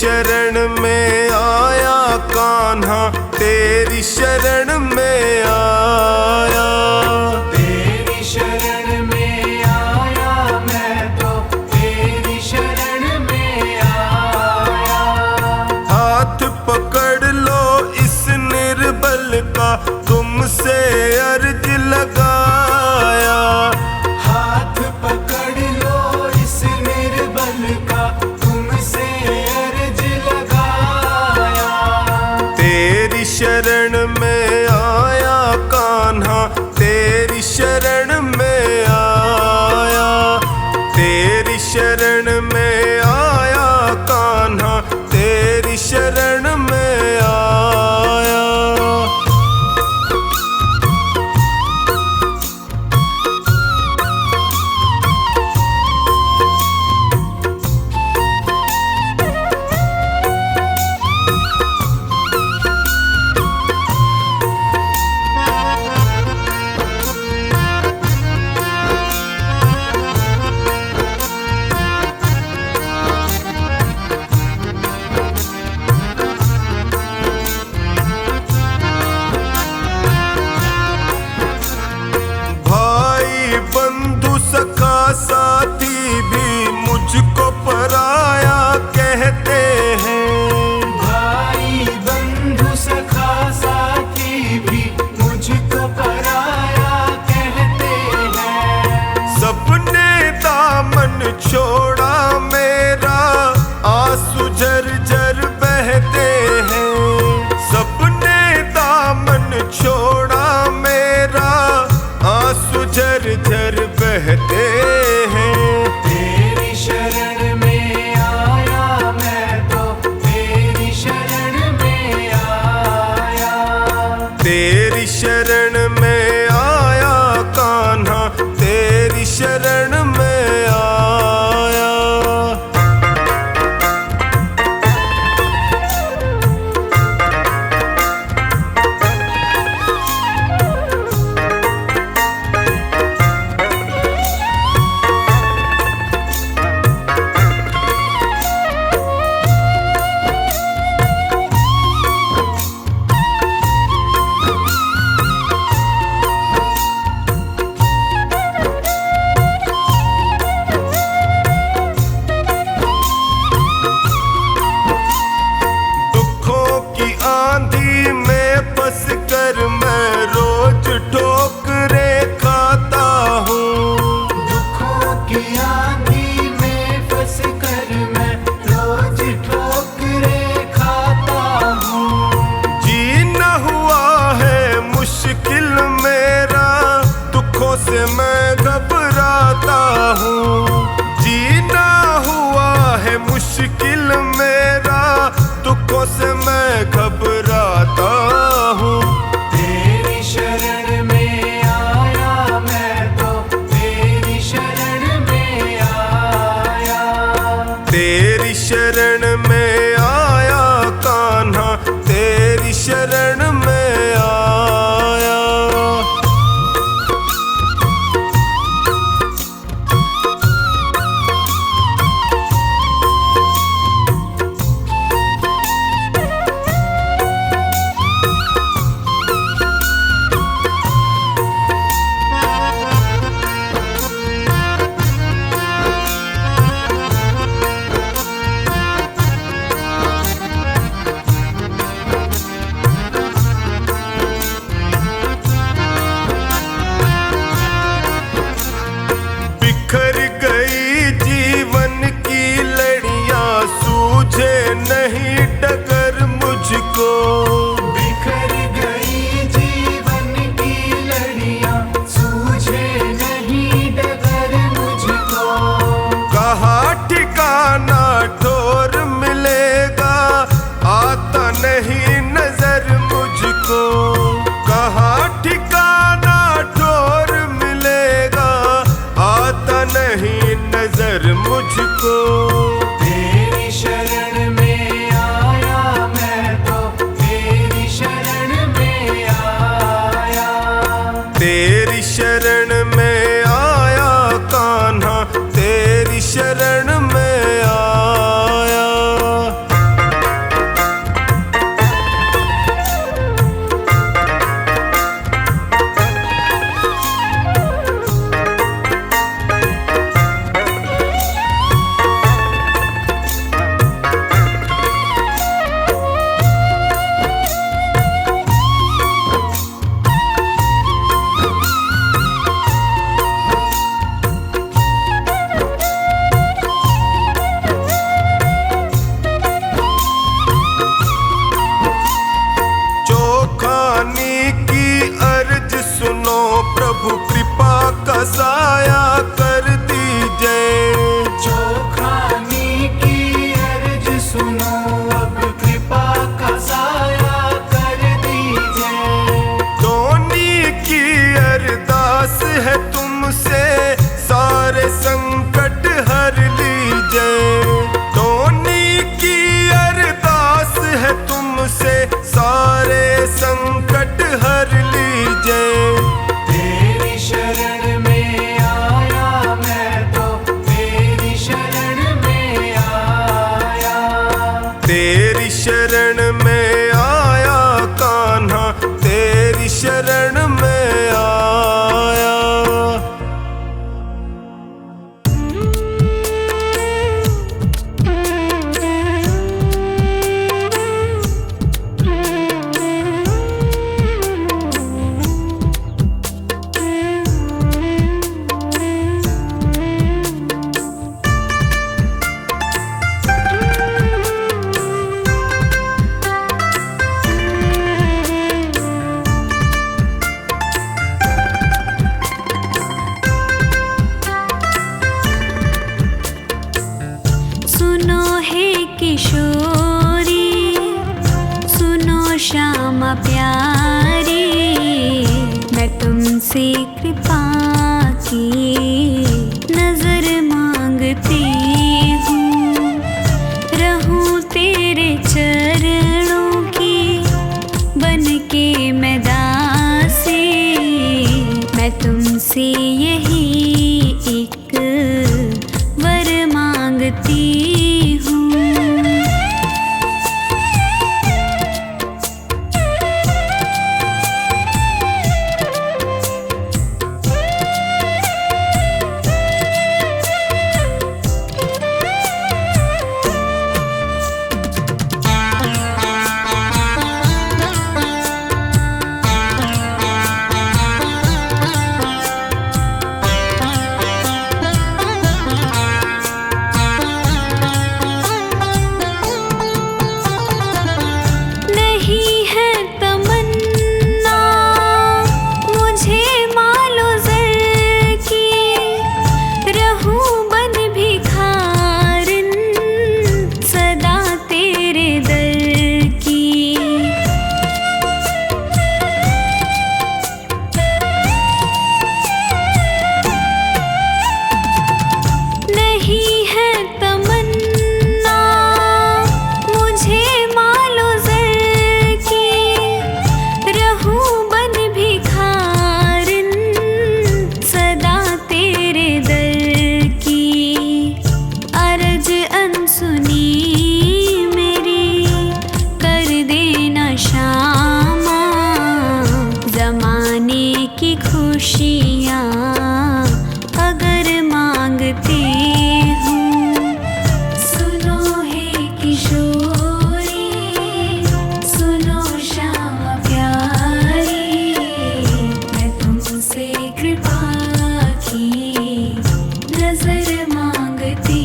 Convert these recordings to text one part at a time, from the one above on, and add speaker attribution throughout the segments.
Speaker 1: शरण में आया कान्हा, तेरी शरण में आया।
Speaker 2: तेरी शरण में आया मैं तो, तेरी शरण में आया।
Speaker 1: हाथ पकड़ लो इस निर्बल का, तुमसे अर्ज लगाया।
Speaker 2: हाथ पकड़ लो इस निर्बल का, तुमसे अर्ज लगाया।
Speaker 1: तेरी शरण में आया कान्हा, तेरी शरण में आया। तेरी शरण में आया कान्हा, तेरी शरण में आया। बंधु सखा साथी भी मुझको पराया कहते हैं।
Speaker 2: भाई बंधु सखा साथी भी मुझको पराया कहते हैं।
Speaker 1: सबने दामन छोड़ा मेरा, आंसू झरझर बहते हैं। सबने दामन छोड़ा मेरा, आंसू झरझर बहते हैं।
Speaker 2: तेरी शरण में आया मैं तो, तेरी शरण में आया।
Speaker 1: तेरी शरण में आया कान्हा, तेरी शरण में आया। आंधी में फंस कर मैं रोज ठोकरे खाता हूँ।
Speaker 2: दुखों की आंधी में फंस कर मैं रोज ठोकरे खाता हूँ।
Speaker 1: जीना हुआ है मुश्किल मेरा, दुखों से मैं घबराता हूँ। जीना हुआ है मुश्किल मेरा, दुखों से मैं घबराता हूँ।
Speaker 2: तेरी शरण में आया मैं तो, तेरी शरण में आया।
Speaker 1: तेरी शरण में आया कान्हा, तेरी शरण में आया। बिखर गई जीवन की लड़ियां, सूझे नहीं डगर मुझको।
Speaker 2: बिखर गई जीवन की लड़ियां, सूझे नहीं डगर मुझको।
Speaker 1: कहाँ ठिकाना ठोर मिलेगा, आता नहीं नजर मुझको। कहाँ ठिकाना ठोर मिलेगा, आता नहीं नजर मुझको।
Speaker 2: तेरी शरण में आया मैं तो, तेरी शरण में आया।
Speaker 1: तेरी शरण में आया कान्हा, तेरी शरण में आया।
Speaker 3: किशोरी सुनो श्यामा प्यारी, मैं तुमसे कृपा की नजर मांगती हूँ। रहूं तेरे चरणों की बन के मैं दासी, मैं तुमसे यही एक वर मांगती हूँ। खुशियाँ अगर मांगती हूँ, सुनो हे किशोरी सुनो श्यामा प्यारी, मैं तुमसे कृपा की नजर मांगती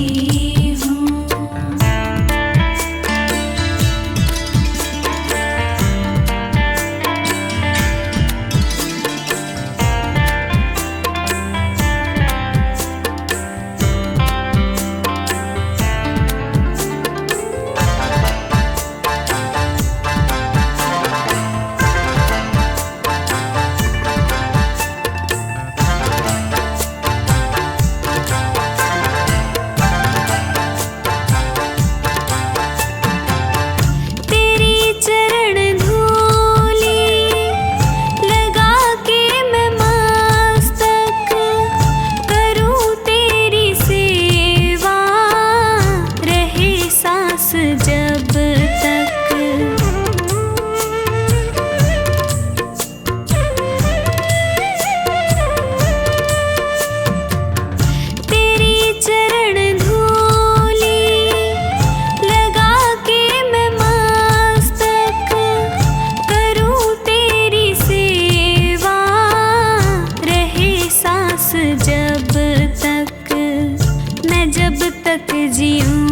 Speaker 3: हूँ। जब तक तेरी चरण धूली लगा के मैं मस्तक करूं तेरी सेवा, रहे सांस जब तक, मैं जब तक जीऊं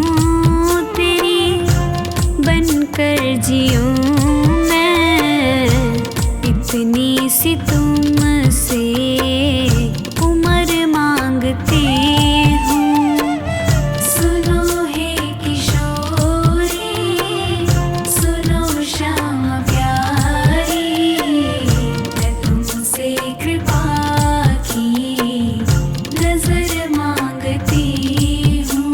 Speaker 3: बनकर जीऊं मैं, इतनी सी तुमसे उम्र मांगती हूँ। सुनो हे किशोरी सुनो श्यामा प्यारी, मैं तुमसे कृपा की नजर मांगती हूँ।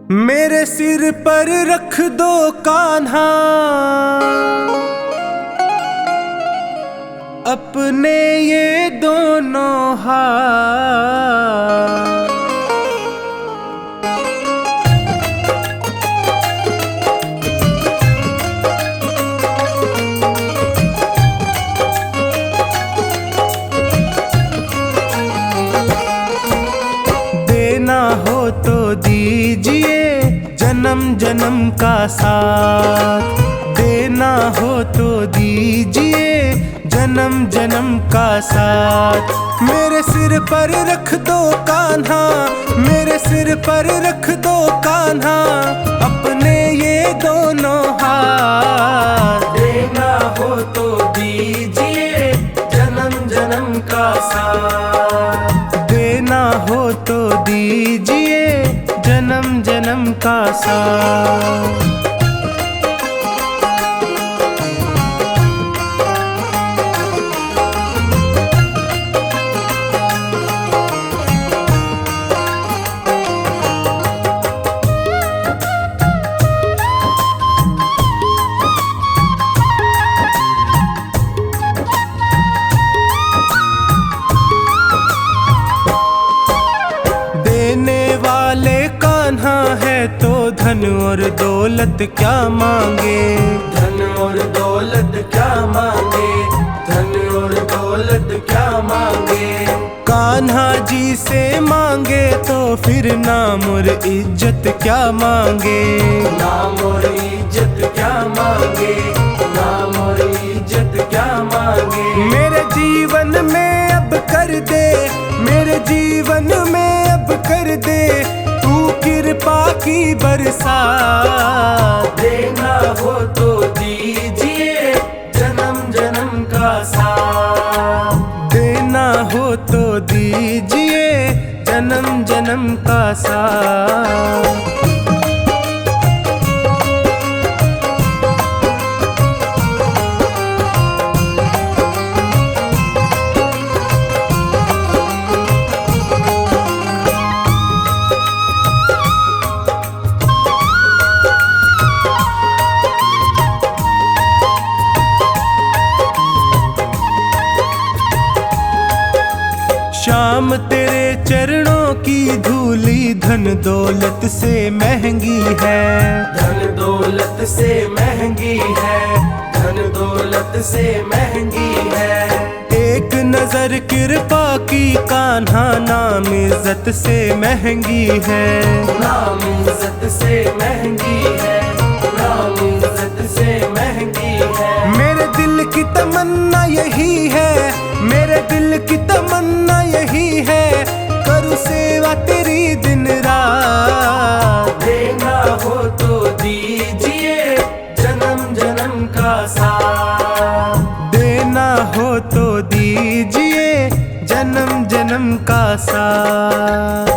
Speaker 1: मेरे सिर पर रख दो कान्हा अपने ये दोनों हाथ। देना हो तो दीजिए जन्म जन्म का साथ, देना हो तो दीजिए जन्म जन्म का साथ। मेरे सिर पर रख दो कान्हा, मेरे सिर पर रख दो कान्हा अपने ये दोनों हाथ।
Speaker 2: देना हो तो दीजिए जन्म जन्म का साथ,
Speaker 1: देना हो तो दीजिए जन्म जन्म का साथ। तो धन और दौलत क्या मांगे,
Speaker 2: धन और दौलत क्या मांगे, धन और दौलत क्या मांगे।
Speaker 1: कान्हा जी से मांगे तो फिर नाम और इज्जत क्या मांगे,
Speaker 2: नाम और इज्जत क्या मांगे, नाम और इज्जत क्या मांगे।
Speaker 1: मेरे जीवन में अब कर दे, मेरे जीवन में अब कर दे तू कृपा की बरसात।
Speaker 2: देना हो तो दीजिए जन्म जन्म का साथ,
Speaker 1: देना हो तो दीजिए जन्म जन्म का साथ। श्याम तेरे चरणों की धूली धन दौलत से महंगी है,
Speaker 2: धन दौलत से महंगी है, धन दौलत से महंगी है।
Speaker 1: एक नजर कृपा की कान्हा नाम इज्जत से महंगी है,
Speaker 2: नाम इज्जत से महंगी है, नाम इज्जत से महंगी है।
Speaker 1: मेरे दिल की तमन्ना यही है, मेरे दिल की तमन्ना यही है करूँ सेवा तेरी दिन रात।
Speaker 2: देना हो तो दीजिए जन्म जन्म का साथ,
Speaker 1: देना हो तो दीजिए जन्म जन्म का साथ।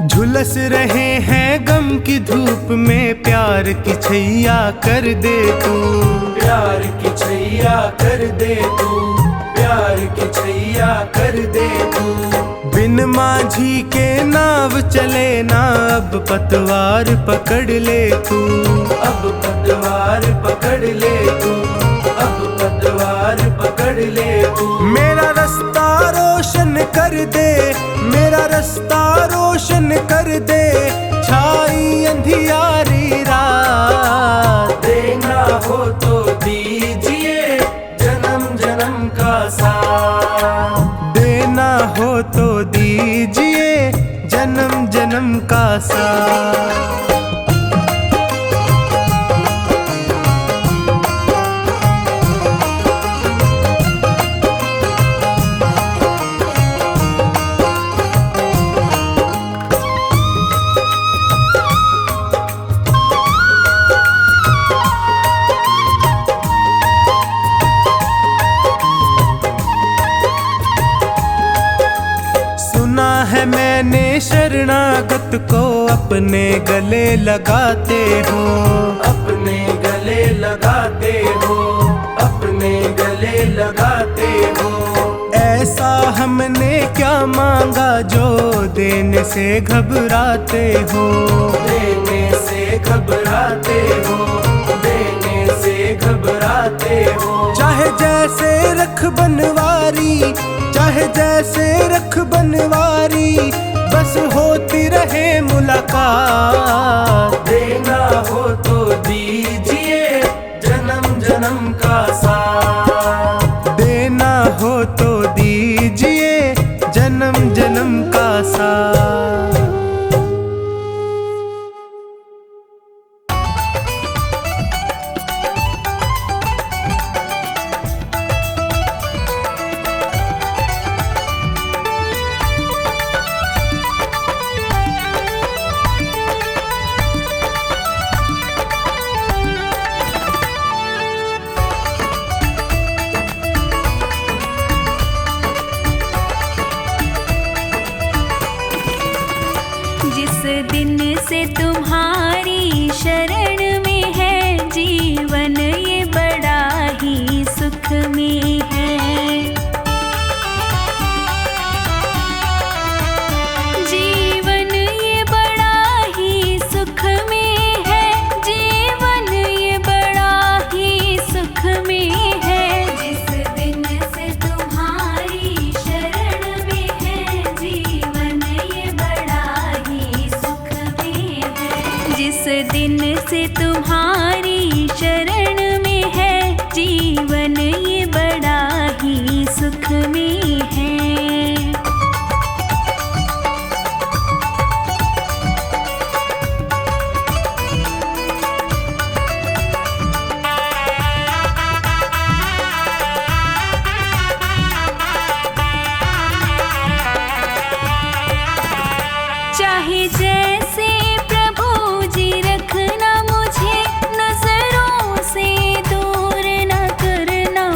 Speaker 1: झुलस रहे हैं गम की धूप में प्यार की छैया कर दे तू,
Speaker 2: प्यार की छैया कर दे तू, प्यार की छैया कर दे तू।
Speaker 1: बिन माझी के नाव चले ना अब पतवार पकड़ ले तू,
Speaker 2: अब पतवार पकड़ ले तू, अब पतवार पकड़ ले तू।
Speaker 1: मेरा रास्ता रोशन कर दे, मेरा रास्ता रोशन कर दे छाई अंधियारी रात।
Speaker 2: देना हो तो दीजिए जन्म जन्म का साथ,
Speaker 1: देना हो तो दीजिए जन्म जन्म का साथ। शरणागत को अपने गले लगाते हो,
Speaker 2: अपने गले लगाते हो, अपने गले लगाते हो।
Speaker 1: ऐसा हमने क्या मांगा जो देने से घबराते हो,
Speaker 2: देने से घबराते हो, देने से घबराते हो।
Speaker 1: चाहे जैसे रख बनवारी, चाहे जैसे रख बनवारी, बस होती रहे मुलाकात।
Speaker 2: देना हो तो दीजिए जन्म जन्म का साथ,
Speaker 1: देना हो तो दीजिए जन्म जन्म का साथ।
Speaker 3: जिस दिन से तुम्हारी शरण में है जीवन, ये बड़ा ही सुख में है। जीवन ये बड़ा ही सुख में है, जीवन ये बड़ा ही सुख में है। जिस दिन से तुम्हारी शरण में है जीवन, ये बड़ा ही सुख में है। जिस दिन से तुम्हारी शरण में है जीवन, ये बड़ा ही सुख में है। चाहे जैसे प्रभु जी रखना मुझे, नजरों से दूर न करना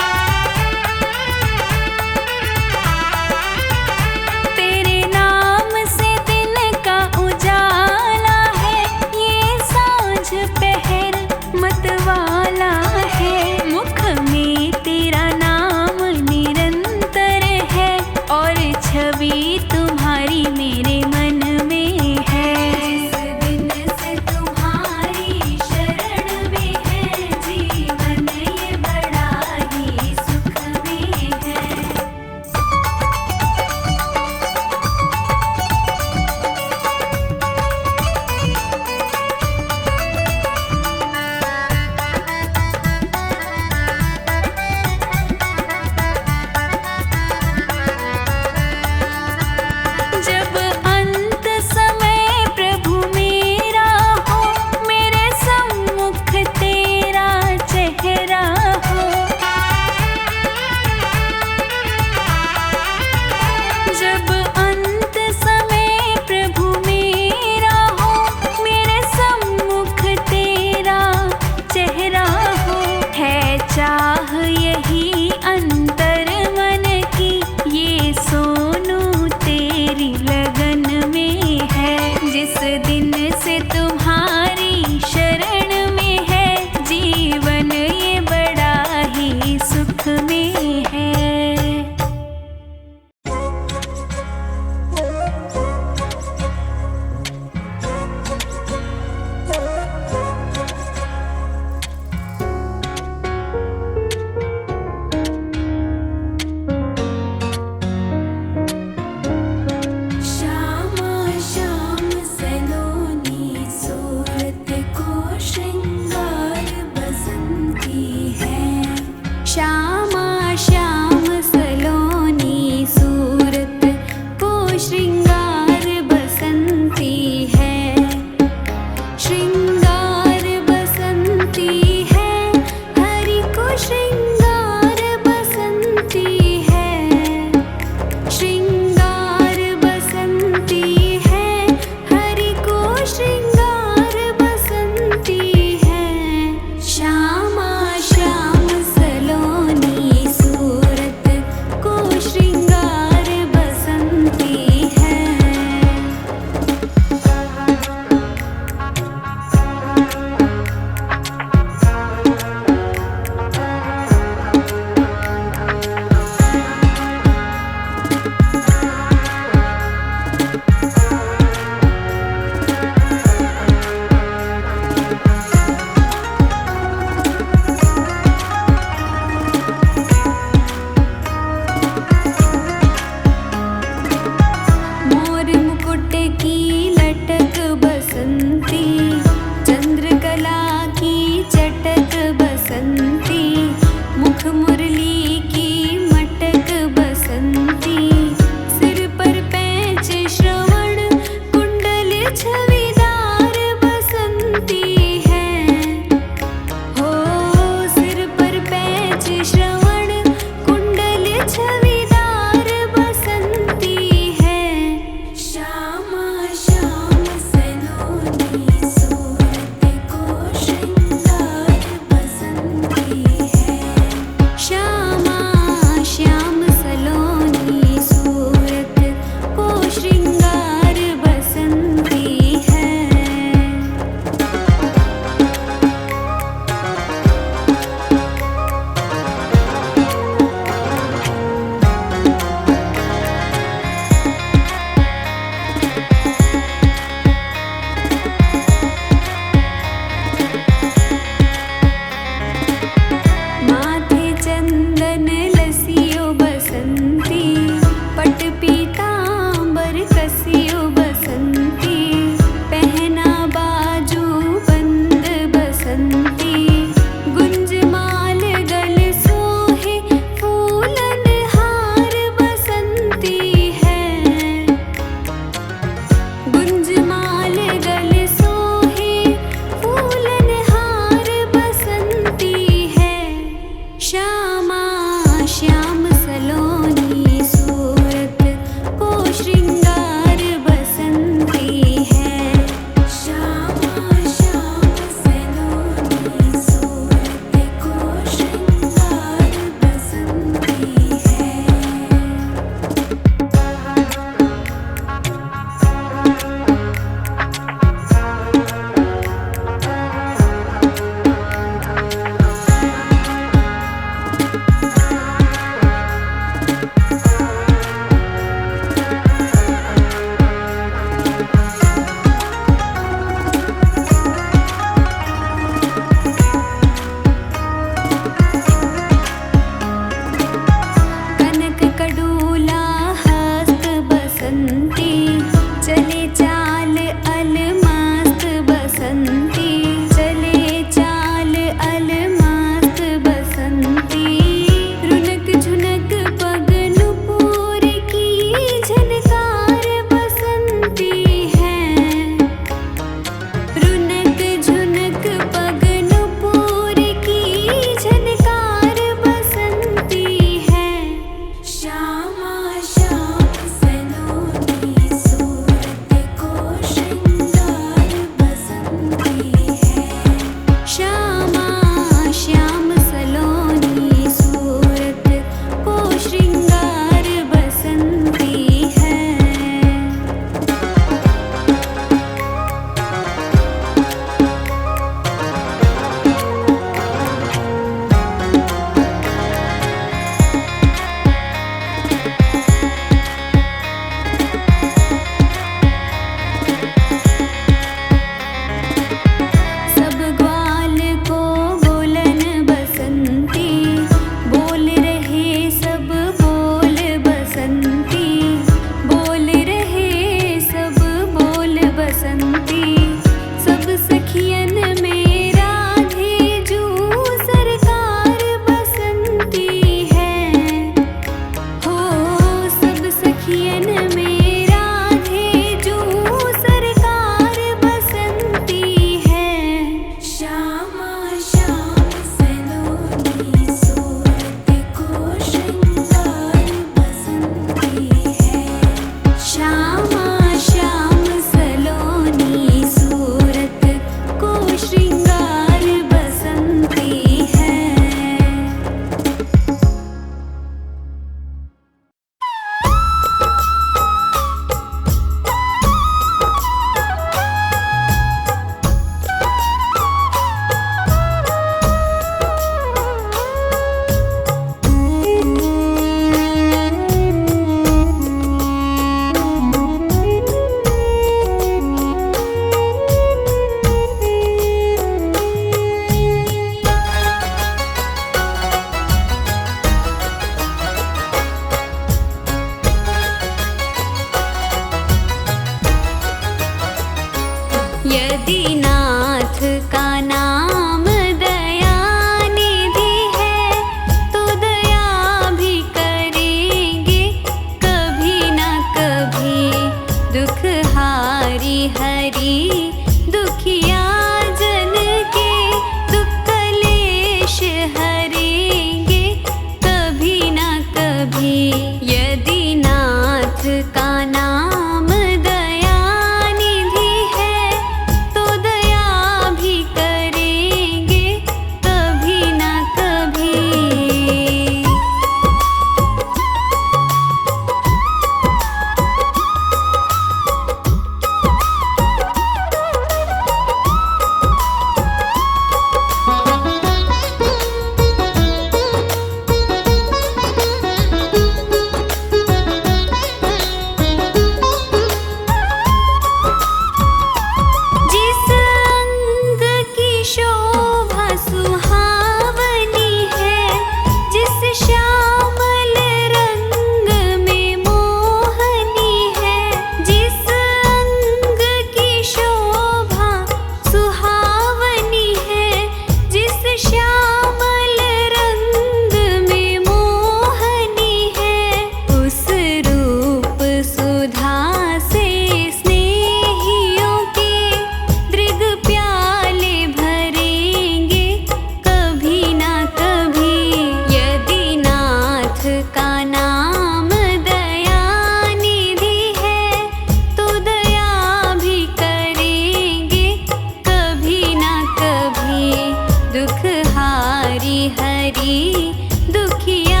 Speaker 3: हरी दुखिया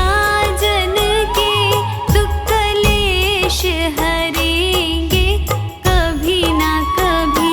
Speaker 3: जन के दुख कलेश हरेंगे कभी ना कभी।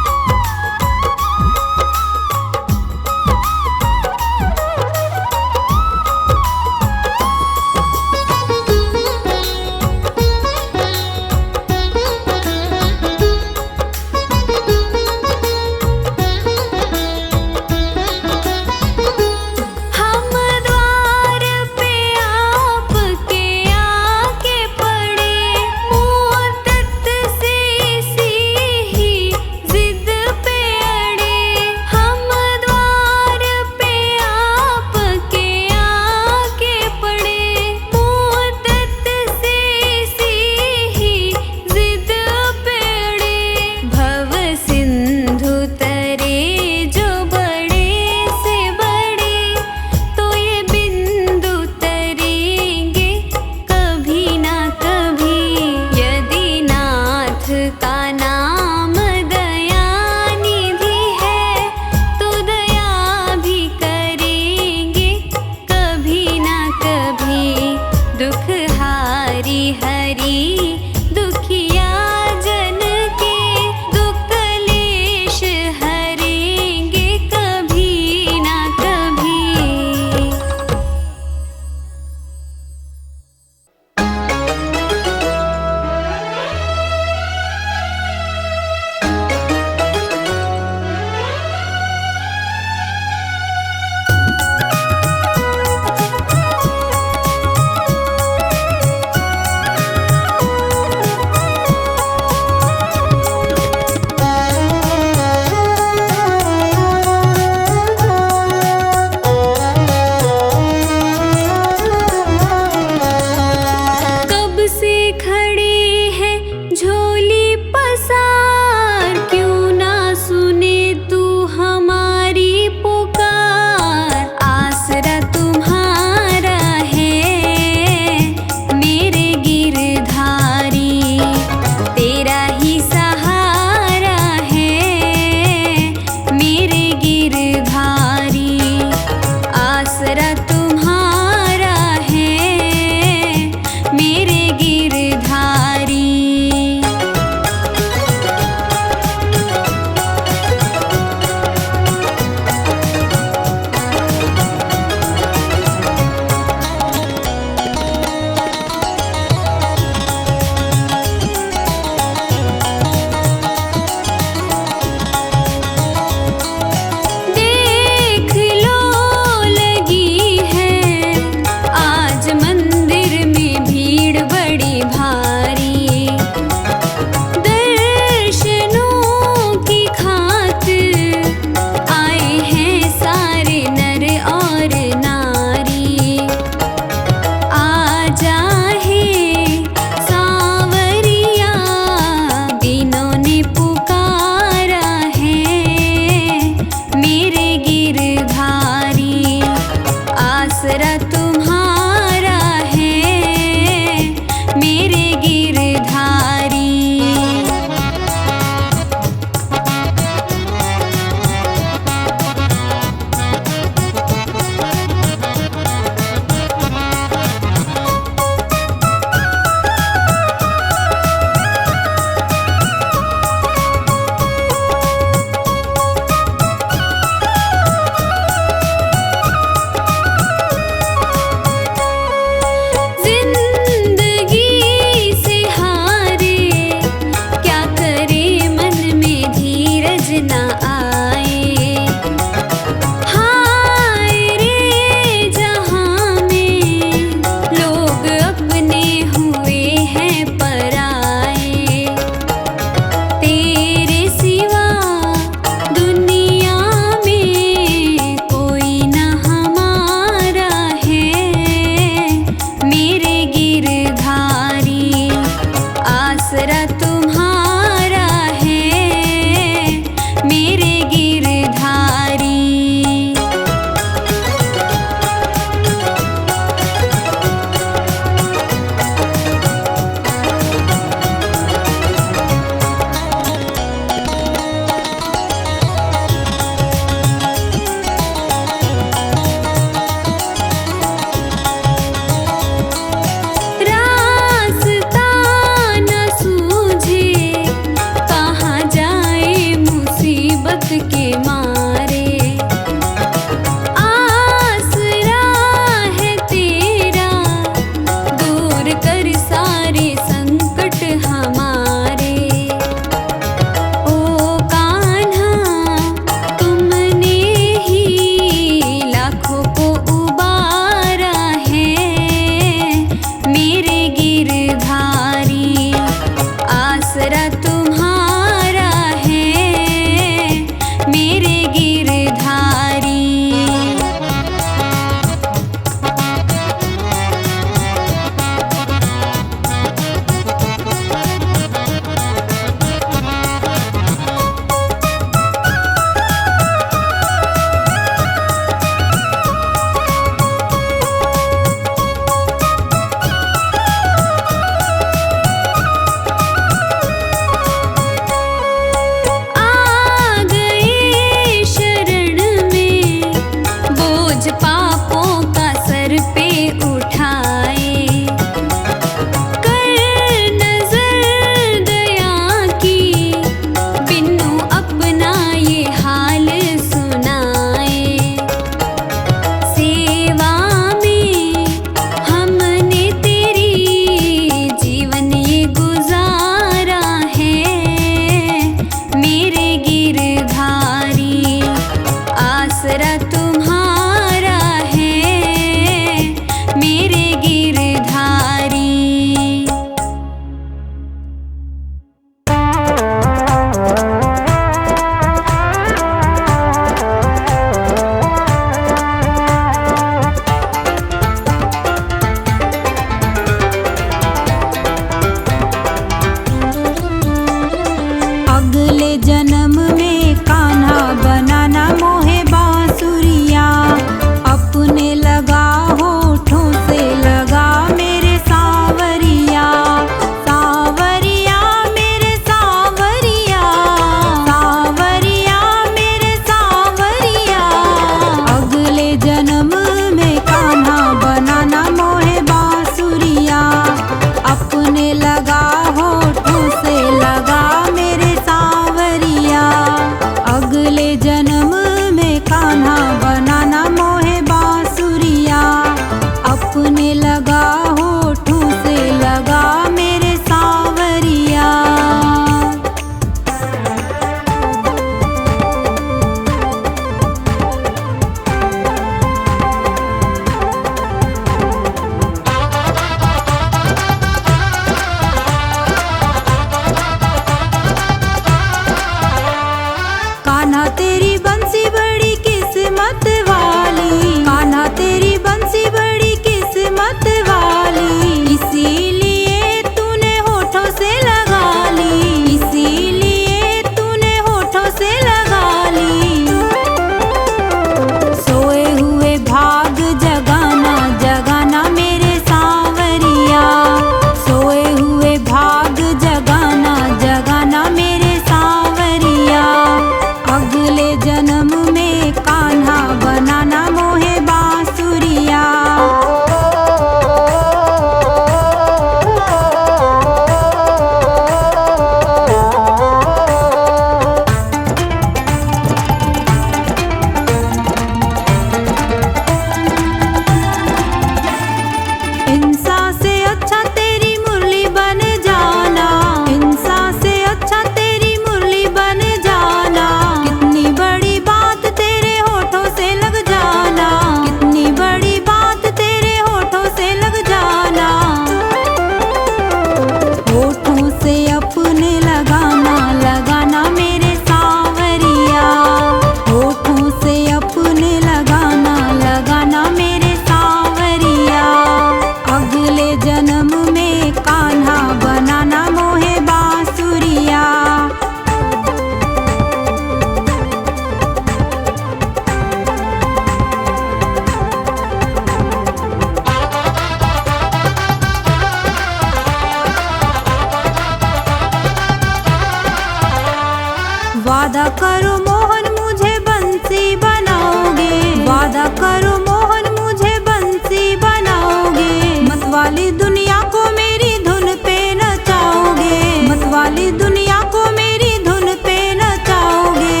Speaker 4: करो मोहन मुझे बंसी बनाओगे, वादा करो मोहन मुझे बंसी बनाओगे। मतवाली दुनिया को मेरी धुन पे नचाओगे, मतवाली दुनिया को मेरी धुन पे नचाओगे।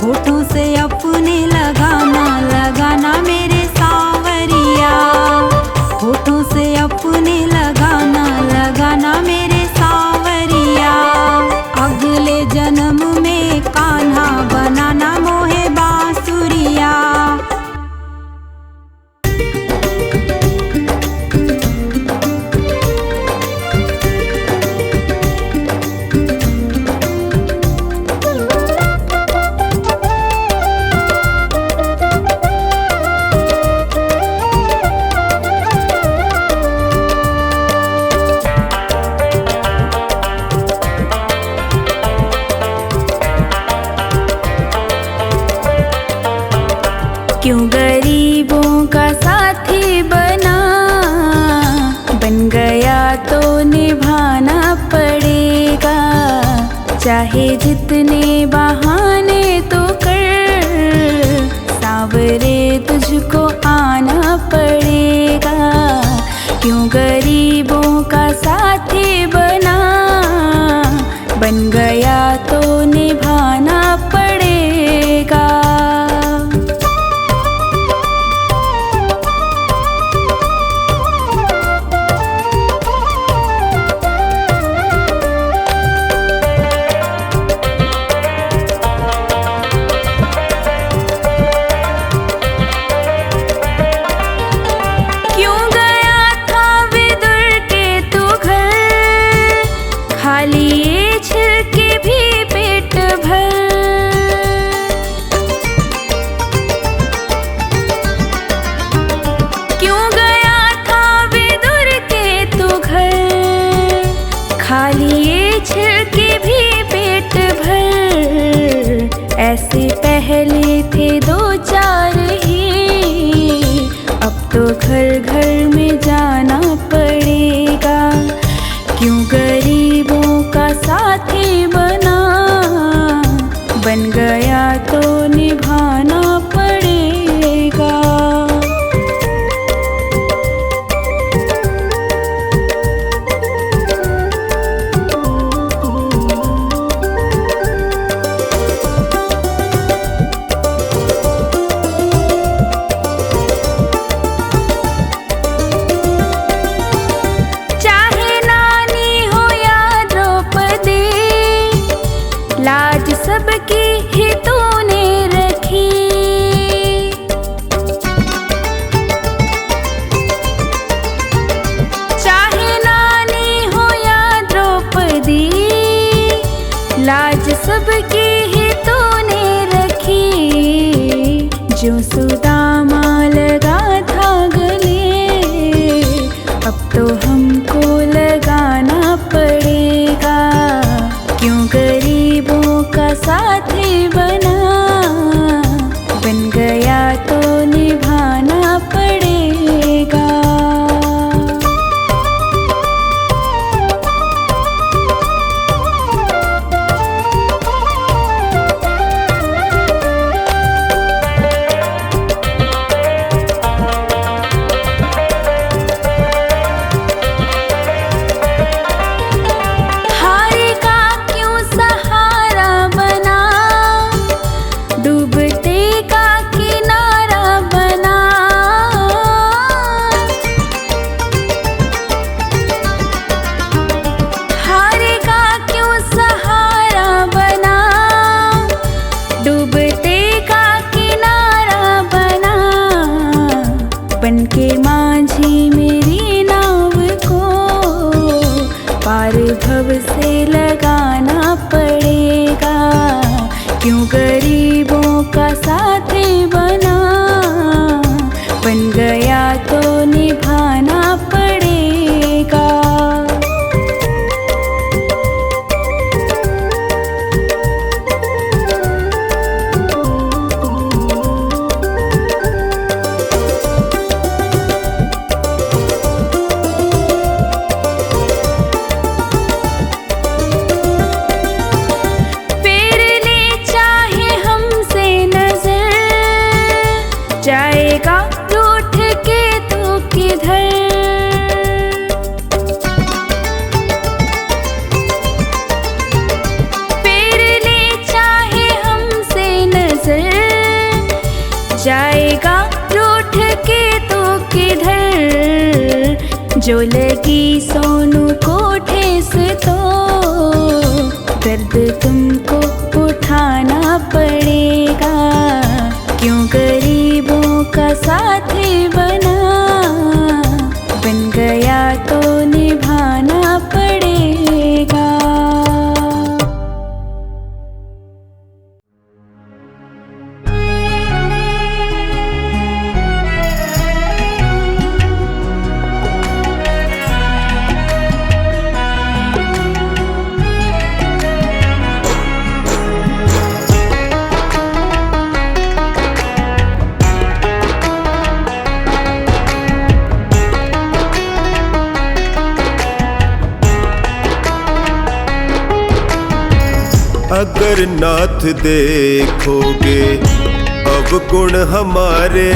Speaker 4: होठों से अपने लगाना लगाना मेरे सावरिया, होठों से अपने लगाना लगाना मेरे सावरिया। अगले जन्म में कान्हा बनाना मोहे बांसुरिया।
Speaker 3: क्यों गरीबों का साथी बना, बन गया तो निभाना पड़ेगा। चाहे जितने बहाने तो कर, सावरे तुझको आना पड़ेगा। क्यों गरीबों का साथी बना, बन गया तो निभाना पड़ेगा। ऐसे पहले थे दो चार ही, अब तो घर घर में जाना पड़ेगा। क्यों गरीबों का साथी बना, बन गया तो निभाना पड़ेगा। लाज सबकी ही तूने रखी, चाहे नानी हो या द्रौपदी, लाज सबकी ही तूने रखी। जो सुदामा लगा था गले, अब तो हमको लगाना पड़ेगा। क्यों गरीबों का साथी बना, बन गया तो निभाना पड़ेगा। बनके माझी मेरी नाव को पार भव से लगाना पड़ेगा। क्यों गरीबों का साथी बना, बन गया तो निभाना पड़ेगा। जाएगा रूठ के तो किधर। जो लगी सोनू को ठेस तो दर्द तुमको उठाना पड़ेगा। क्यों गरीबों का साथी बना, बन गया तो निभाना पड़ेगा।
Speaker 1: अगर नाथ देखोगे अवगुण हमारे,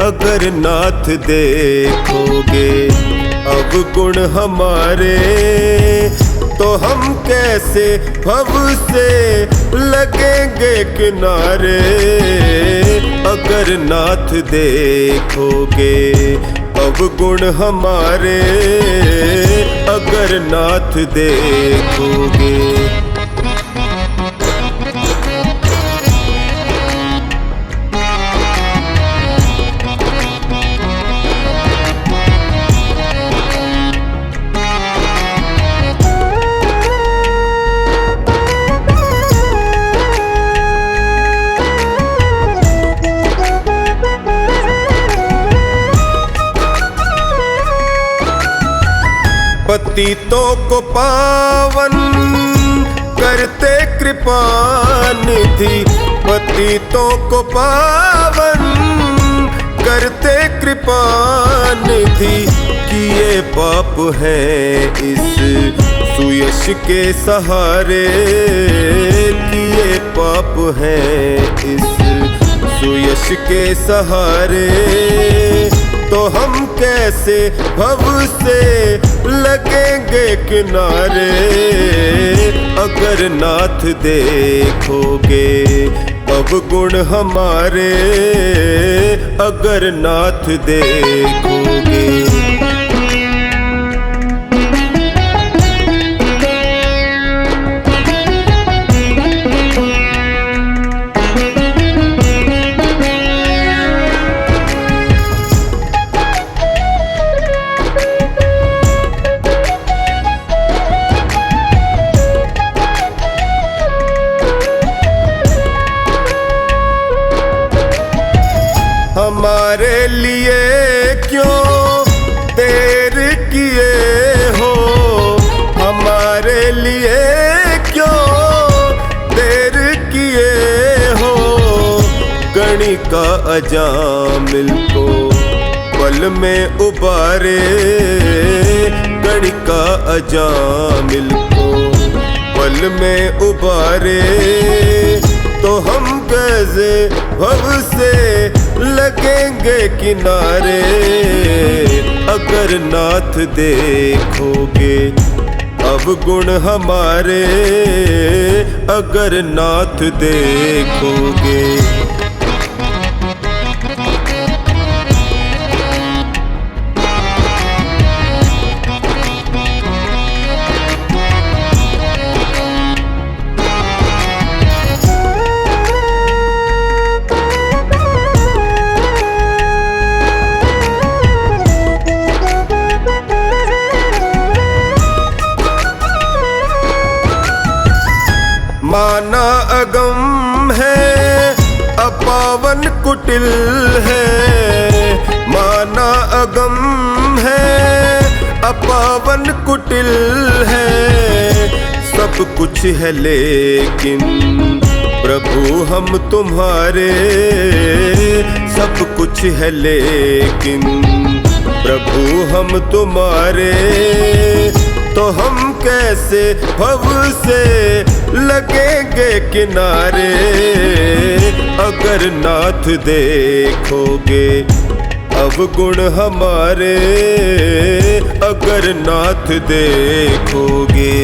Speaker 1: अगर नाथ देखोगे अवगुण हमारे, तो हम कैसे भव से लगेंगे किनारे। अगर नाथ देखोगे अवगुण हमारे, अगर नाथ देखोगे। पतितों को पावन करते कृपा निधि, पतितों को पावन करते कृपा निधि। किए पाप हैं इस सुयश के सहारे, किए पाप हैं इस सुयश के सहारे, तो हम कैसे भव से लगेंगे किनारे। अगर नाथ देखोगे अवगुण हमारे, अगर नाथ देखोगे। हमारे लिए क्यों देर किए हो, हमारे लिए क्यों देर किए हो। गणिका अजामिल को पल में उबारे, गणिका अजामिल को पल में उबारे, तो हम कैसे भव से लगेंगे किनारे। अगर नाथ देखोगे अवगुण हमारे, अगर नाथ देखोगे। माना अगम है अपावन कुटिल है, माना अगम है अपावन कुटिल है। सब कुछ है लेकिन प्रभु हम तुम्हारे, सब कुछ है लेकिन प्रभु हम तुम्हारे, तो हम कैसे भव से लगेंगे किनारे। अगर नाथ देखोगे अवगुण हमारे, अगर नाथ देखोगे।